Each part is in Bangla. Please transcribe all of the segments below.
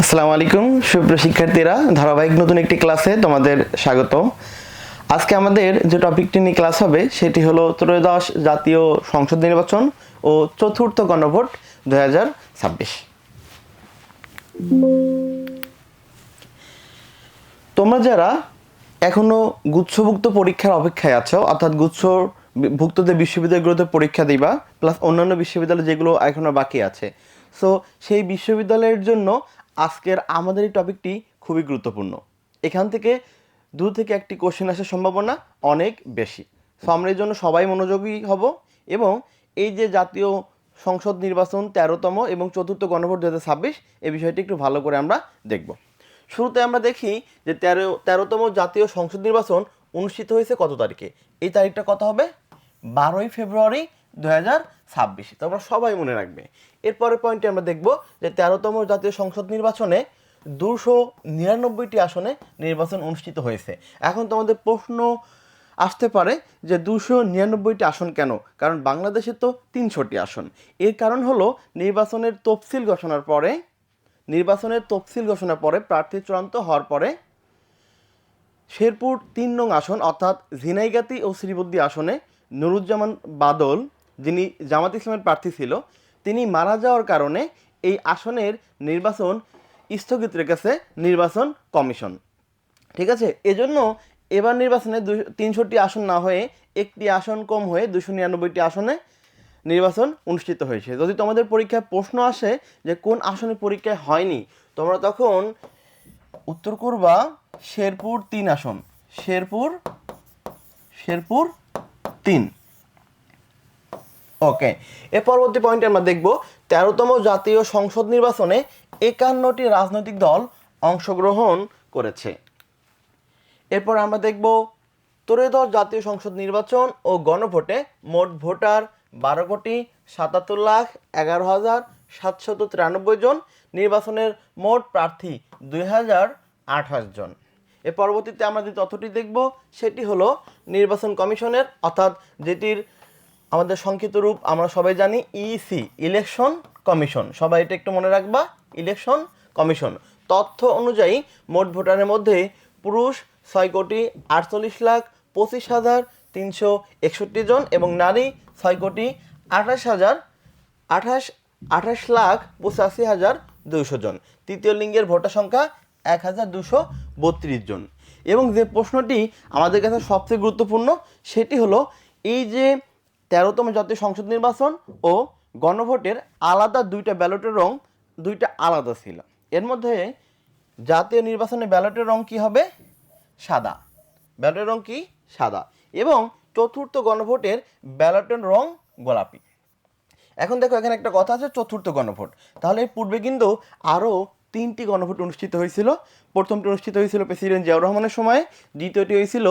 আসসালামু আলাইকুম সুপ্রিয় শিক্ষার্থীরা, ধারাবাহিক নতুন একটি ক্লাসে তোমাদের স্বাগত। আজকে আমাদের যে টপিকটি নিয়ে ক্লাস হবে সেটি হলো ত্রয়োদশ জাতীয় সংসদ নির্বাচন ও চতুর্থ গণভোট 2026। তোমরা যারা এখনো গুচ্ছভুক্ত পরীক্ষার অপেক্ষায় আছো, অর্থাৎ গুচ্ছভুক্তদের বিশ্ববিদ্যালয়গুলোতে পরীক্ষা দিবা, প্লাস অন্যান্য বিশ্ববিদ্যালয় যেগুলো এখনো বাকি আছে, সো সেই বিশ্ববিদ্যালয়ের জন্য আজকের আমাদের এই টপিকটি খুবই গুরুত্বপূর্ণ। এখান থেকে দু থেকে একটি কোশ্চেন আসার সম্ভাবনা অনেক বেশি। সো আমরা এই জন্য সবাই মনোযোগী হব এবং এই যে জাতীয় সংসদ নির্বাচন 13তম এবং চতুর্থ গণভোট 2026 এই বিষয়টি একটু ভালো করে আমরা দেখব। শুরুতে আমরা দেখি যে 13তম জাতীয় সংসদ নির্বাচন অনুষ্ঠিত হয়েছে কত তারিখে। এই তারিখটা কত হবে? 12ই ফেব্রুয়ারি 2026। তোমরা সবাই মনে রাখবে। এরপরের পয়েন্টে আমরা দেখব যে 13তম জাতীয় সংসদ নির্বাচনে 299টি আসনে নির্বাচন অনুষ্ঠিত হয়েছে। এখন তোমাদের প্রশ্ন আসতে পারে যে 299টি আসন কেন? কারণ বাংলাদেশে তো 300টি আসন। এর কারণ হলো নির্বাচনের তফসিল ঘোষণার পরে প্রার্থী চূড়ান্ত হওয়ার পরে শেরপুর 3 নং আসন অর্থাৎ ঝিনাইগাতি ও শ্রীবদ্দী আসনে নুরুজ্জামান বাদল, যিনি জামাত ইসলামের প্রার্থী ছিল, তিনি মারা যাওয়ার কারণে এই আসনের নির্বাচন স্থগিত রেখেছে নির্বাচন কমিশন। ঠিক আছে, এজন্য এবার নির্বাচনে 300টি আসন না হয়ে একটি আসন কম হয়ে 299টি আসনে নির্বাচন অনুষ্ঠিত হয়েছে। যদি তোমাদের পরীক্ষায় প্রশ্ন আসে যে কোন আসনে পরীক্ষায় হয়নি, তোমরা তখন উত্তর করবা শেরপুর 3 আসন, শেরপুর 3। ওকে, এর পরবর্তী পয়েন্টে আমরা দেখব 13তম জাতীয় সংসদ নির্বাচনে 51টি রাজনৈতিক দল অংশগ্রহণ করেছে। এরপর আমরা দেখব ত্রয়োদশ জাতীয় সংসদ নির্বাচন ও গণভোটে মোট ভোটার 12,77,11,793 জন, নির্বাচনের মোট প্রার্থী 2028 জন। এর পরবর্তীতে আমরা যে তথ্যটি দেখব সেটি হলো নির্বাচন কমিশনের, অর্থাৎ যেটির আমাদের সংক্ষিপ্ত রূপ আমরা সবাই জানি ইসি, ইলেকশন কমিশন। সবাই এটা একটু মনে রাখবা, ইলেকশন কমিশন। তথ্য অনুযায়ী মোট ভোটারের মধ্যে পুরুষ 6,28,25,361 জন এবং নারী 6,28,85,200 জন। তৃতীয় লিঙ্গের ভোটার সংখ্যা 1,232 জন। এবং যে প্রশ্নটি আমাদের কাছে সবচেয়ে গুরুত্বপূর্ণ সেটি হলো এই যে 13তম জাতীয় সংসদ নির্বাচন ও গণভোটের আলাদা দুইটা ব্যালটের রং দুইটা আলাদা ছিল। এর মধ্যে জাতীয় নির্বাচনে ব্যালটের রং কি হবে? সাদা। ব্যালটের রং কি? সাদা। এবং চতুর্থ গণভোটের ব্যালটের রং গোলাপি। এখন দেখো, এখানে একটা কথা আছে চতুর্থ গণভোট। তাহলে এর পূর্বে কিন্তু আরও 3টি গণভোট অনুষ্ঠিত হয়েছিল। প্রথমটি অনুষ্ঠিত হয়েছিল প্রেসিডেন্ট জিয়াউর রহমানের সময়ে, দ্বিতীয়টি হয়েছিল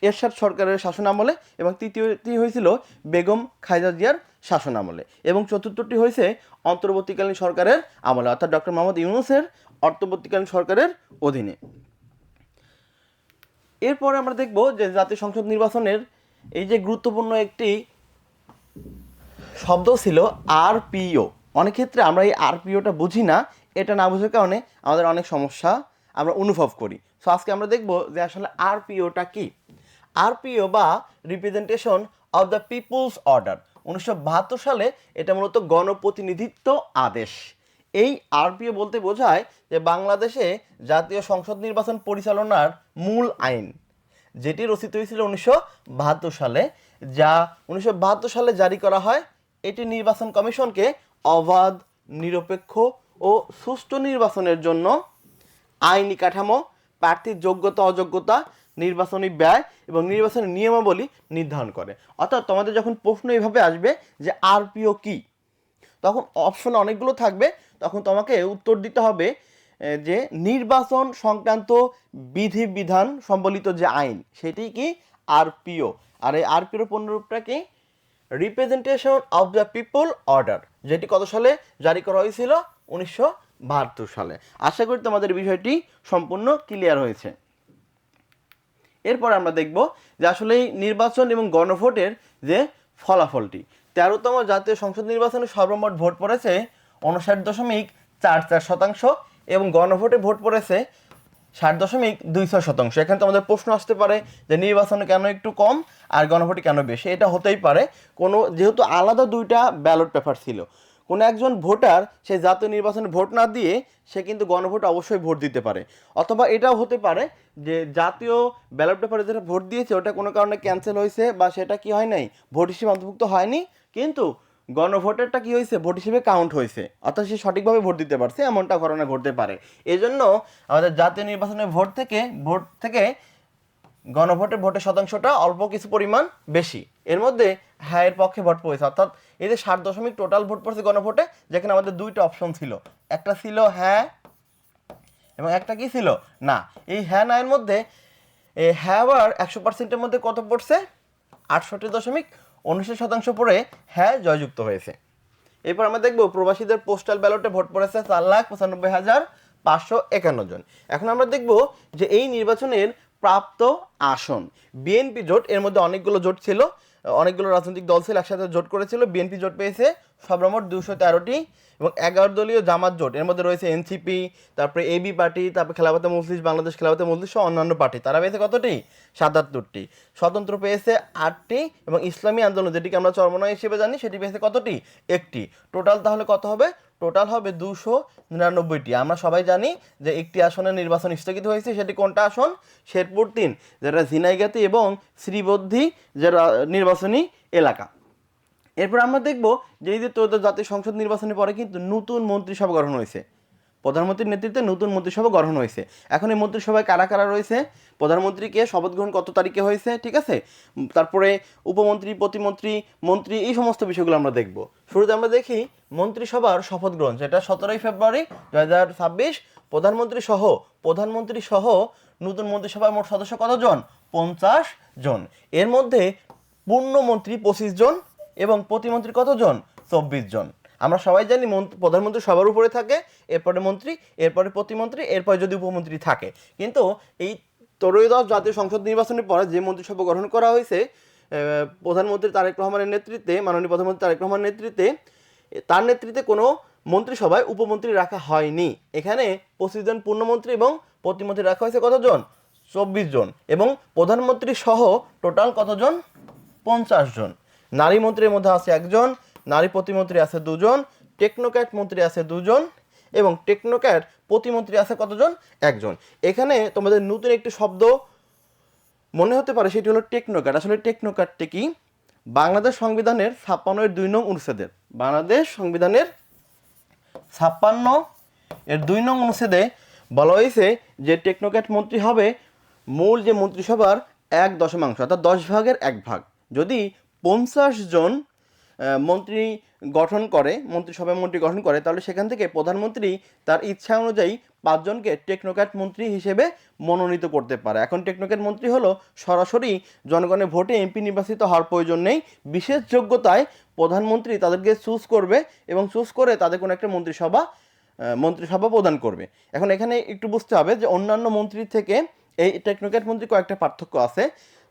এরশাদ সরকারের শাসনামলে এবং তৃতীয়টি হয়েছিল বেগম খালেদা জিয়ার শাসনামলে এবং চতুর্থটি হয়েছে অন্তর্বর্তীকালীন সরকারের আমলে, অর্থাৎ ডক্টর মোহাম্মদ ইউনূসের অন্তর্বর্তীকালীন সরকারের অধীনে। এরপরে আমরা দেখব যে জাতীয় সংসদ নির্বাচনের এই যে গুরুত্বপূর্ণ একটি শব্দ ছিল আরপিও। অনেক ক্ষেত্রে আমরা এই আরপিওটা বুঝি না, এটা না বোঝার কারণে আমাদের অনেক সমস্যা আমরা অনুভব করি। সো আজকে আমরা দেখব যে আসলে আরপিওটা কি। আরপিও বা representation of the people's order, 1972 সালে এটা মূলত গণপ্রতিনিধিত্ব আদেশ। এই আরপিও বলতে বোঝায় যে বাংলাদেশে জাতীয় সংসদ নির্বাচন পরিচালনার মূল আইন, যেটি রচিত হয়েছিল 1972 সালে, যা 1972 সালে জারি করা হয়। এটি নির্বাচন কমিশনকে অবাধ, নিরপেক্ষ ও সুষ্ঠু নির্বাচনের জন্য আইনি কাঠামো, প্রার্থীর যোগ্যতা অযোগ্যতা, নির্বাচনী ব্যয় এবং নির্বাচনী নিয়মাবলী নির্ধারণ করে। অর্থাৎ তোমাদের যখন প্রশ্ন এইভাবে আসবে যে আরপিও কি, তখন অপশন অনেকগুলো থাকবে, তখন তোমাকে উত্তর দিতে হবে যে নির্বাচন সংক্রান্ত বিধিবিধান সম্বলিত যে আইন সেটি কি? আরপিও। আর এই আরপিওর পূর্ণরূপটা কি? Representation of the people order, যেটি কত সালে জারি করা হয়েছিল? 1972 সালে। আশা করি তোমাদের বিষয়টি সম্পূর্ণ ক্লিয়ার হয়েছে। এরপর আমরা দেখব যে আসলে এই নির্বাচন এবং গণভোটের যে ফলাফলটি। 13তম জাতীয় সংসদ নির্বাচনে সর্বমোট ভোট পড়েছে 59.44%, এবং গণভোটে ভোট পড়েছে 60.26%। এখানে তো আমাদের প্রশ্ন আসতে পারে যে নির্বাচনে কেন একটু কম আর গণভোটে কেন বেশি। এটা হতেই পারে কোনো, যেহেতু আলাদা দুইটা ব্যালট পেপার ছিল, কোনো একজন ভোটার সেই জাতীয় নির্বাচনে ভোট না দিয়ে সে কিন্তু গণভোটে অবশ্যই ভোট দিতে পারে। অথবা এটাও হতে পারে যে জাতীয় ব্যালট পেপারে যেটা ভোট দিয়েছে ওটা কোনো কারণে ক্যান্সেল হয়েছে বা সেটা কি হয় নাই, ভোট হিসেবে অন্তর্ভুক্ত হয়নি, কিন্তু গণভোটারটা কি হয়েছে, ভোট হিসেবে কাউন্ট হয়েছে, অর্থাৎ সে সঠিকভাবে ভোট দিতে পারছে, এমনটা ঘটনা ঘটতে পারে। এই জন্য আমাদের জাতীয় নির্বাচনের ভোট থেকে গণভোটের ভোটের শতাংশটা অল্প কিছু পরিমাণ বেশি। এর মধ্যে হ্যাঁ এর পক্ষে ভোট পড়েছে, অর্থাৎ এই যে 60 টোটাল ভোট পড়েছে গণভোটে, যেখানে আমাদের দুইটা অপশন ছিল, একটা ছিল হ্যাঁ এবং একটা কি ছিল না। এই হ্যাঁ না এর মধ্যে হ্যাঁ আবার 100%-এর মধ্যে কত পড়ছে, 68.29% পড়ে হ্যাঁ জয়যুক্ত হয়েছে। এরপর আমরা দেখব প্রবাসীদের পোস্টাল ব্যালটে ভোট পড়েছে 4,95,551 জন। এখন আমরা দেখব যে এই নির্বাচনের প্রাপ্ত আসন, বিএনপি জোট, এর মধ্যে অনেকগুলো জোট ছিল, অনেকগুলো রাজনৈতিক দল ছিল একসাথে জোট করেছিল। বিএনপি জোট পেয়েছে সর্বমোট 213টি এবং 11 দলীয় জামাত জোট, এর মধ্যে রয়েছে এনসিপি, তারপরে এবি পার্টি, তারপরে খেলাফতে মজলিস, বাংলাদেশ খেলাফতে মজলিস সহ অন্যান্য পার্টি, তারা পেয়েছে কতটি, 77টি। স্বতন্ত্র পেয়েছে 8টি এবং ইসলামী আন্দোলন, যেটিকে আমরা চরমনাই হিসেবে জানি, সেটি পেয়েছে কতটি, 1টি। টোটাল তাহলে কত হবে, টোটাল হবে 299টি। আমরা সবাই জানি যে একটি আসনের নির্বাচন স্থগিত হয়েছে, সেটি কোনটা আসন, শেরপুর 3, যেটা ঝিনাইগাতি এবং শ্রীবদ্ধি যেটা নির্বাচনী এলাকা। এরপর আমরা দেখব যে এই যে ত্রয়োদশ জাতীয় সংসদ নির্বাচনের পরে কিন্তু নতুন মন্ত্রিসভা গঠন হয়েছে, প্রধানমন্ত্রীর নেতৃত্বে নতুন মন্ত্রিসভা গঠন হয়েছে। এখন এই মন্ত্রিসভায় কারা কারা রয়েছে, প্রধানমন্ত্রীকে শপথ গ্রহণ কত তারিখে হয়েছে, ঠিক আছে, তারপরে উপমন্ত্রী, প্রতিমন্ত্রী, মন্ত্রী, এই সমস্ত বিষয়গুলো আমরা দেখব। শুরুতে আমরা দেখি মন্ত্রিসভার শপথ গ্রহণ, যেটা 17 ফেব্রুয়ারি 2026। প্রধানমন্ত্রী সহ নতুন মন্ত্রিসভার মোট সদস্য কতজন, 50 জন। এর মধ্যে পূর্ণমন্ত্রী 25 জন এবং প্রতিমন্ত্রী কতজন, 24 জন। আমরা সবাই জানি প্রধানমন্ত্রী সবার উপরে থাকে, এরপরে মন্ত্রী, এরপরে প্রতিমন্ত্রী, এরপরে যদি উপমন্ত্রী থাকে। কিন্তু এই ত্রয়োদশ জাতীয় সংসদ নির্বাচনের পরে যে মন্ত্রিসভা গঠন করা হয়েছে প্রধানমন্ত্রী তারেক রহমানের নেতৃত্বে, মাননীয় প্রধানমন্ত্রী তারেক রহমানের নেতৃত্বে, তার নেতৃত্বে কোনো মন্ত্রিসভায় উপমন্ত্রী রাখা হয়নি। এখানে 25 জন পূর্ণমন্ত্রী এবং প্রতিমন্ত্রী রাখা হয়েছে কতজন, 24 জন, এবং প্রধানমন্ত্রী সহ টোটাল কতজন, 50 জন। নারী মন্ত্রীর মধ্যে আছে 1 জন, নারী প্রতিমন্ত্রী আছে 2 জন, টেকনোক্র্যাট মন্ত্রী আছে 2 জন এবং টেকনোক্র্যাট প্রতিমন্ত্রী আছে কতজন, 1 জন। এখানে তোমাদের নতুন একটি শব্দ মনে হতে পারে, সেটি হলো টেকনোক্র্যাট। আসলে টেকনোক্র্যাটটি কি, বাংলাদেশ সংবিধানের 56-2 নং অনুচ্ছেদের, বাংলাদেশ সংবিধানের 56-2 নং অনুচ্ছেদে বলা হয়েছে যে টেকনোক্র্যাট মন্ত্রী হবে মূল যে মন্ত্রিসভার 1/10, অর্থাৎ 10 ভাগের 1 ভাগ। যদি 50 জন মন্ত্রিসভায় মন্ত্রী গঠন করে, তাহলে সেখান থেকে প্রধানমন্ত্রী তার ইচ্ছা অনুযায়ী 5 জনকে টেকনোক্র্যাট মন্ত্রী হিসেবে মনোনীত করতে পারে। এখন টেকনোক্র্যাট মন্ত্রী হলো সরাসরি জনগণের ভোটে এমপি নির্বাচিত হওয়ার প্রয়োজন নেই, বিশেষ যোগ্যতায় প্রধানমন্ত্রী তাদেরকে চুজ করবে এবং চুজ করে তাদের কোনো একটা মন্ত্রিসভা প্রদান করবে। এখন এখানে একটু বুঝতে হবে যে অন্যান্য মন্ত্রীর থেকে এই টেকনোক্র্যাট মন্ত্রী কয়েকটা পার্থক্য আছে।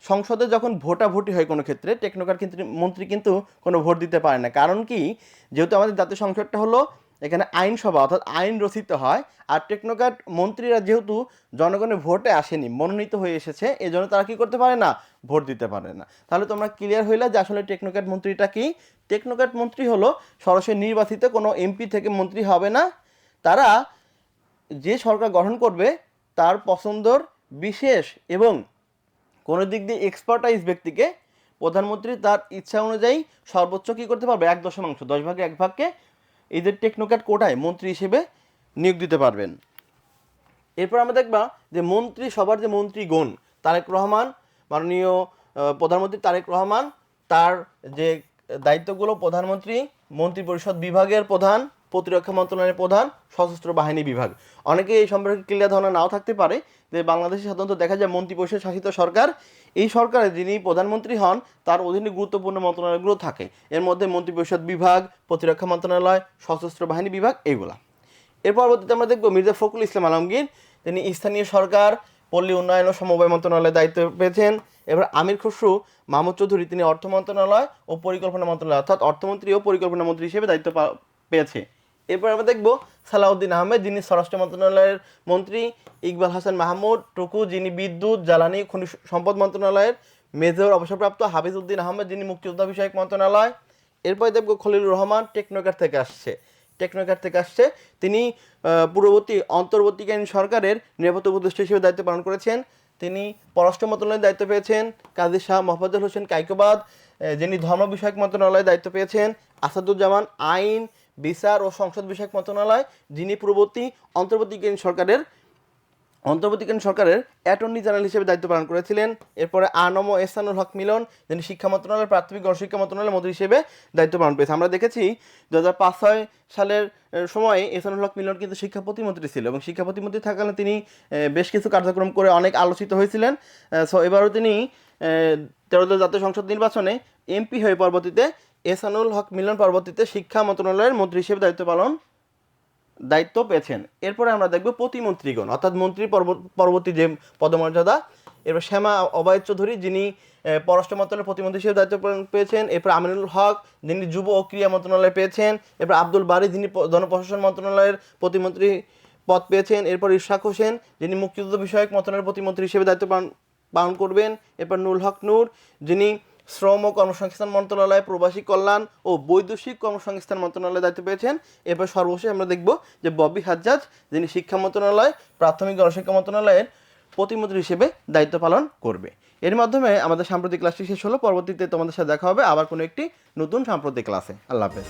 সংসদে যখন ভোটাভুটি হয় কোনো ক্ষেত্রে, টেকনোক্র্যাট মন্ত্রী কিন্তু কোনো ভোট দিতে পারে না। কারণ কি, যেহেতু আমাদের জাতীয় সংসদটা হলো এখানে আইনসভা, অর্থাৎ আইন রচিত হয়, আর টেকনোক্র্যাট মন্ত্রীরা যেহেতু জনগণের ভোটে আসেনি, মনোনীত হয়ে এসেছে, এই জন্য তারা কি করতে পারে না, ভোট দিতে পারে না। তাহলে তোমরা ক্লিয়ার হইলা যে আসলে টেকনোক্র্যাট মন্ত্রীটা কি। টেকনোক্র্যাট মন্ত্রী হলো সরাসরি নির্বাচিত, কোনো এমপি থেকে মন্ত্রী হবে না। তারা যে সরকার গঠন করবে তার পছন্দর বিশেষ এবং কোনো দিক দিয়ে এক্সপার্টাইজ ব্যক্তিকে প্রধানমন্ত্রী তার ইচ্ছা অনুযায়ী সর্বোচ্চ কী করতে পারবে, 1/10, 10 ভাগে 1 ভাগকে এদের টেকনোক্র্যাট কোটায় মন্ত্রী হিসেবে নিয়োগ দিতে পারবেন। এরপর আমরা দেখবা যে মন্ত্রিসভার যে মন্ত্রীগণ, তারেক রহমান, মাননীয় প্রধানমন্ত্রী তারেক রহমান, তার যে দায়িত্বগুলো, প্রধানমন্ত্রী মন্ত্রিপরিষদ বিভাগের প্রধান, প্রতিরক্ষা মন্ত্রণালয়ের প্রধান, সশস্ত্র বাহিনী বিভাগ। অনেকে এই সম্পর্কে ক্লিয়ার ধারণা নাও থাকতে পারে যে বাংলাদেশে সাধারণত দেখা যায় মন্ত্রিপরিষদ শাসিত সরকার, এই সরকারে যিনি প্রধানমন্ত্রী হন তার অধীনে গুরুত্বপূর্ণ মন্ত্রণালয়গুলো থাকে। এর মধ্যে মন্ত্রিপরিষদ বিভাগ, প্রতিরক্ষা মন্ত্রণালয়, সশস্ত্র বাহিনী বিভাগ, এইগুলা। এর পরবর্তীতে আমরা দেখব মির্জা ফখরুল ইসলাম আলমগীর, তিনি স্থানীয় সরকার, পল্লী উন্নয়ন ও সমবায় মন্ত্রণালয়ের দায়িত্ব পেয়েছেন। এবার আমির খসরু মাহমুদ চৌধুরী, তিনি অর্থ মন্ত্রণালয় ও পরিকল্পনা মন্ত্রণালয়, অর্থাৎ অর্থমন্ত্রী ও পরিকল্পনা মন্ত্রী হিসেবে দায়িত্ব পেয়েছে। এরপর আমরা দেখব সালাউদ্দিন আহমেদ, যিনি স্বরাষ্ট্র মন্ত্রণালয়ের মন্ত্রী, ইকবাল হাসান মাহমুদ টুকু, যিনি বিদ্যুৎ জ্বালানি খনিজ সম্পদ মন্ত্রণালয়ের মেজর অবসরপ্রাপ্ত, হাফিজউদ্দিন আহমেদ, যিনি মুক্তিযোদ্ধা বিষয়ক মন্ত্রণালয়। এরপরে দেখব খলিলুর রহমান, টেকনোক্র্যাট থেকে আসছে। তিনি অন্তর্বর্তীকালীন সরকারের নিরাপত্তা উপদেষ্টা হিসেবে দায়িত্ব পালন করেছেন। তিনি পররাষ্ট্র মন্ত্রণালয়ের দায়িত্ব পেয়েছেন। কাজী শাহ মোহাম্মদুল হোসেন কাইকোবাদ, যিনি ধর্ম বিষয়ক মন্ত্রণালয়ের দায়িত্ব পেয়েছেন। আসাদুজ্জামান, আইন, বিচার ও সংসদ বিষয়ক মন্ত্রণালয়, যিনি অন্তর্বর্তীকালীন সরকারের অ্যাটর্নি জেনারেল হিসেবে দায়িত্ব পালন করেছিলেন। এরপরে আনম ও এহসানুল হক মিলন, যিনি শিক্ষা মন্ত্রণালয়ের প্রাথমিক গণশিক্ষা মন্ত্রণালয়ের মন্ত্রী হিসেবে দায়িত্ব পালন করেছে। আমরা দেখেছি 2005-06 সালের সময়ে এহসানুল হক মিলন কিন্তু শিক্ষা প্রতিমন্ত্রী ছিল, এবং শিক্ষা প্রতিমন্ত্রী থাকালে তিনি বেশ কিছু কার্যক্রম করে অনেক আলোচিত হয়েছিলেন। সো এবারও তিনি 13 জাতীয় সংসদ নির্বাচনে এমপি হয়ে পরবর্তীতে এহসানুল হক মিলন শিক্ষা মন্ত্রণালয়ের মন্ত্রী হিসেবে দায়িত্ব পেয়েছেন। এরপরে আমরা দেখব প্রতিমন্ত্রীগণ, অর্থাৎ মন্ত্রী পরবর্তী যে পদমর্যাদা। এরপর শ্যামা অভয় চৌধুরী, যিনি পররাষ্ট্র মন্ত্রণালয়ের প্রতিমন্ত্রী হিসেবে দায়িত্ব পেয়েছেন। এরপর আমিনুল হক, যিনি যুব ও ক্রীড়া মন্ত্রণালয়ে পেয়েছেন। এরপর আব্দুল বারী, যিনি জনপ্রশাসন মন্ত্রণালয়ের প্রতিমন্ত্রী পদ পেয়েছেন। এরপর ইশরাক হোসেন, যিনি মুক্তিযুদ্ধ বিষয়ক মন্ত্রণালয়ের প্রতিমন্ত্রী হিসেবে দায়িত্ব পালন করবেন। এরপর নুল হক নূর, যিনি শ্রম ও কর্মসংস্থান মন্ত্রণালয়, প্রবাসী কল্যাণ ও বৈদেশিক কর্মসংস্থান মন্ত্রণালয়ে দায়িত্ব পেয়েছেন। এরপর সর্বশেষ আমরা দেখব যে ববি হাজ্জাজ, যিনি শিক্ষা মন্ত্রণালয়, প্রাথমিক গণশিক্ষা মন্ত্রণালয়ের প্রতিমন্ত্রী হিসেবে দায়িত্ব পালন করবে। এর মাধ্যমে আমাদের সাম্প্রতিক ক্লাসটি শেষ হলো। পরবর্তীতে তোমাদের সাথে দেখা হবে আবার কোনো একটি নতুন সাম্প্রতিক ক্লাসে। আল্লাহ হাফেজ।